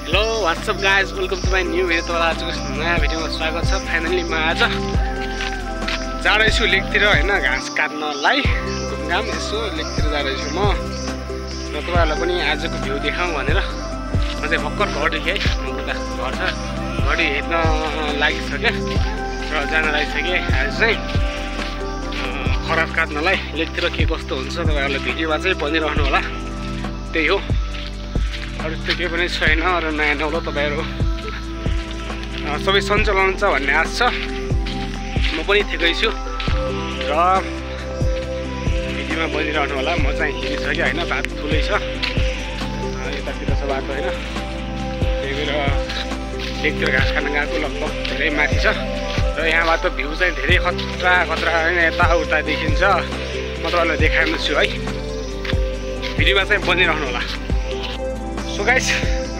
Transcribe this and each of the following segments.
Hello what's up guys, welcome to my new video. तपाईँलाई आजको नयाँ भिडियोमा स्वागत छ। फाइनली म आज जाँदैछु लेकतिर होइन, घाँस काट्नलाई घुमघाम यसो लेकतिर जाँदैछु म। र तपाईँहरूलाई पनि आजको भ्यू देखाउँ भनेर म चाहिँ भर्खर घरदेखि है, उता घर छ, घडी हेर्न लागिसकेँ र जान लागिसकेँ। आज चाहिँ खराब काट्नलाई लेकतिर के कस्तो हुन्छ तपाईँहरूलाई भिडियोमा चाहिँ भनिरहनु होला। त्यही हो, अरू त केही पनि छैन। र नयाँ नौलो तपाईँहरू सबै सन्चो लाउँछ भन्ने आश छ। म पनि ठिकै छु र भिडियोमा बनिरहनु होला। म चाहिँ हिँडिसकेँ होइन, बाटो ठुलै छ, यतातिर छ बाटो होइन। त्यही भएर लेकतिर घाँस खान गएको लगभग धेरै माथि छ र यहाँबाट भ्यू चाहिँ धेरै खतरा होइन, यताउता देखिन्छ। म तपाईँलाई देखाइदिन्छु है, भिडियोमा चाहिँ बनिरहनु होला। सो गाइस,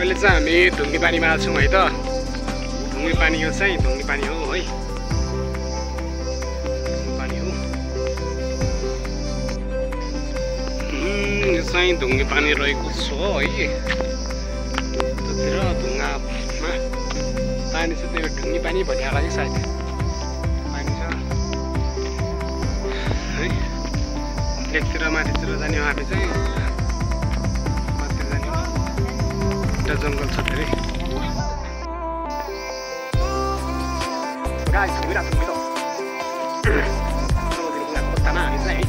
अहिले चाहिँ हामी ढुङ्गे पानीमा छौँ है त। ढुङ्गे पानी यो चाहिँ ढुङ्गे पानी हो है, पानी हो यो चाहिँ ढुङ्गे पानी रहेको छ है। त्यतिर ढुङ्गामा पानी छ, त्यो ढुङ्गे पानी भन्ने होला कि सायद पानी छ है। लेकतिर माथितिर जाने हो हामी चाहिँ, जङ्गल छ धेरै। गाइस घुमिरहेको छौँ अवस्थामा हामी चाहिँ है।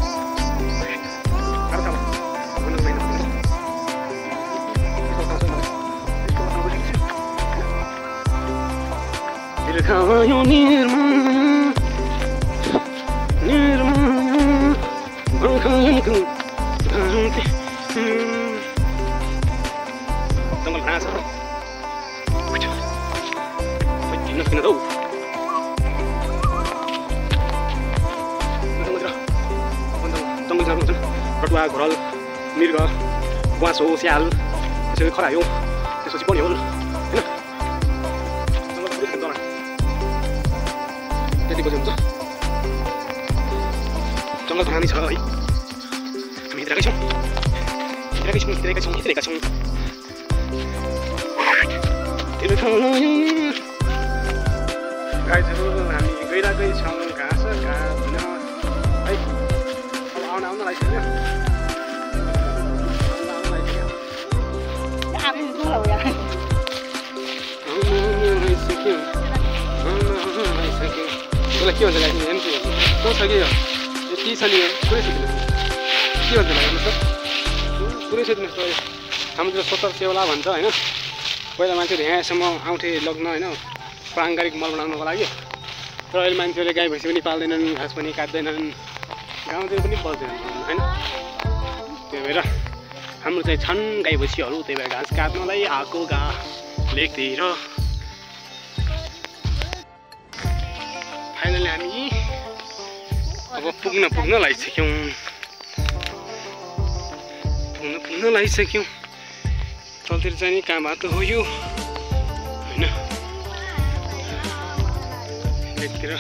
जङ्गल घाँस छ किन त जङ्गल जानु हुन्छ। रटुवा, घोरल, मृग, गुवाँसो, स्याल, त्यसरी खरायो, त्यसपछि पनि हो होइन। त्यति बजी हुन्छ। जङ्गल घामी छ है, हामी हिँडिरहेकै छौँ। गाइजहरू हामी गइरहेकै छौँ घाँस काट्न है। अब आउन लागिसक्यो। त्यसलाई के भन्छ गाइस, को छ कि यति छ नि, पुरै सिक्नुहोस् के भन्छ हेर्नुहोस् त, पुरै सिक्नुहोस् त। हाम्रोतिर 70 सेवला भन्छ होइन। पहिला मान्छेहरू यहाँसम्म आउँथे लग्न होइन, पारम्परिक मल बनाउनुको लागि। तर अहिले मान्छेहरूले गाई भैँसी पनि पाल्दैनन्, घाँस पनि काट्दैनन्, गाउँतिर पनि बस्दैनन् होइन। त्यही भएर हाम्रो चाहिँ छन् गाई भैँसीहरू, त्यही भएर घाँस काट्नलाई आएको लेकतिर। फाइनली हामी अब पुग्न लागिसक्यौँ। तलतिर चाहिँ नि कहाँ बाटो हो यो होइन। लेकतिर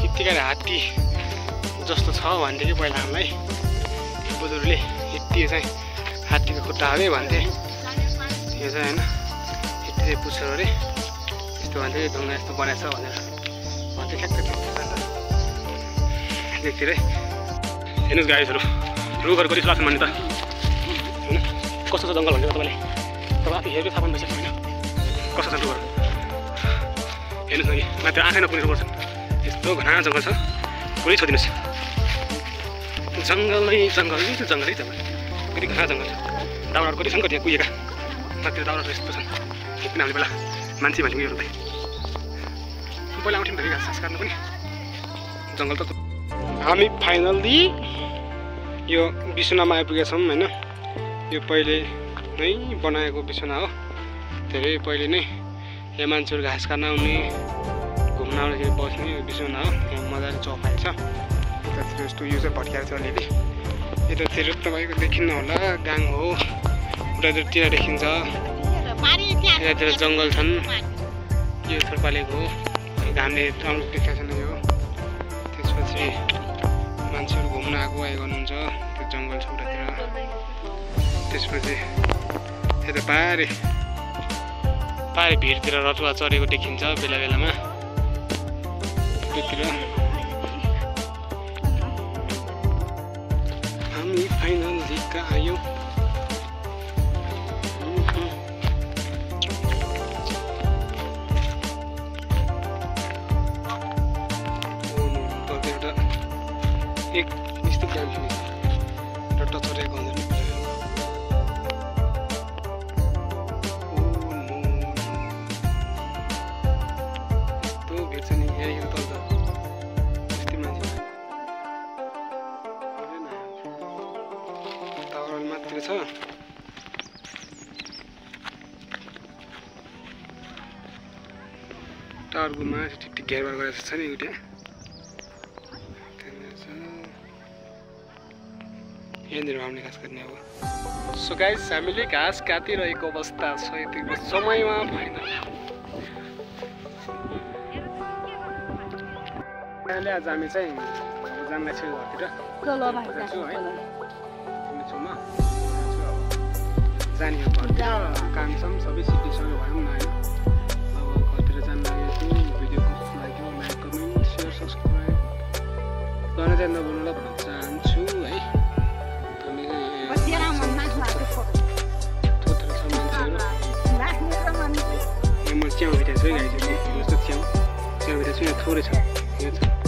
यत्तिकै हात्ती जस्तो छ भन्थे कि पहिला हामीलाई बुजुर्गले, यति चाहिँ हात्तीको खुट्टा अरे भन्थे। यो चाहिँ होइन, यति चाहिँ पुच्छर अरे यस्तो भन्थे, ढुङ्गा यस्तो बनाएछ भनेर भन्थे। लेकतिर हेर्नुहोस् गाइजहरू, रुखहरूको रिस लाग्छ भन्ने त होइन। कस्तो छ जङ्गल भनेर तपाईँले आफै हेरेर थाहा पाउनु भइसक्यो होइन, कस्तो छ रुखहरू हेर्नुहोस् न कि मात्र आँखा नपुग्ने रुखहरू छन्। यस्तो घना जङ्गल छ, पुरै छोडिदिनुहोस्। जङ्गलै जङ्गल कति घना जङ्गल छ। दाउराहरू कति छन्, कति कुहिएका मात्र दाउराहरू यस्तो छन्। किन हामीले पहिला मान्छे भन्ने उयोहरू चाहिँ पहिला आउँथ्यौँ धेरै घाँस काट्न पनि जङ्गल त। हामी फाइनल्ली यो बिसुनामा आइपुगेछौँ होइन। यो पहिले नै बनाएको बिसुना हो, धेरै पहिले नै। यहाँ मान्छेहरू घाँस काट्न आउने, घुम्न आउँदाखेरि बस्ने बिसुना हो। यहाँ मजाले चौपाइ छ। यतातिर यस्तो यो चाहिँ भट्किएको छ अलिअलि। यतातिर तपाईँको देखिन्न होला, गाङ हो। उतातिर तिर देखिन्छ, यतातिर जङ्गल छन्। यो थोरपालेको हो, घामले राम्रो देखाएको छैन यो। त्यसपछि मान्छेहरू घुम्न आएको गर्नुहुन्छ, त्यो जङ्गल छ उतातिर। त्यसपछि यता पारे भिरतिर रटुवा चढेको देखिन्छ बेला बेलामा त्यतिर हामी फाइनल जिक्का आयौँ एक निश्चित जाम थियो रट्टा चढेको हुन्छ मात्र छ टावरको माथि ठिक घेरबार गरेको छ नि एउटा यहाँनिर हामीले घाँस काट्ने अब सो गाइस हामीले घाँस काटिरहेको अवस्था छ यतिको समयमा फाइनल आज हामी चाहिँ जाँदैछौँ घरतिर छेउमा जाने हो घरतिर कामसाम सबै सिटीसँग भयौँ न होइन अब घरतिर जानु लागेको छु भिडियो कस्तो लाग्यो लाइक कमेन्ट सेयर सब्सक्राइब गर्न चाहिँ नबोल्नुलाई भन्न चाहन्छु है हामी म च्याउ भिटाएको छु है गाई चाहिँ च्याउ भिटाएको छु यहाँ थोरै छ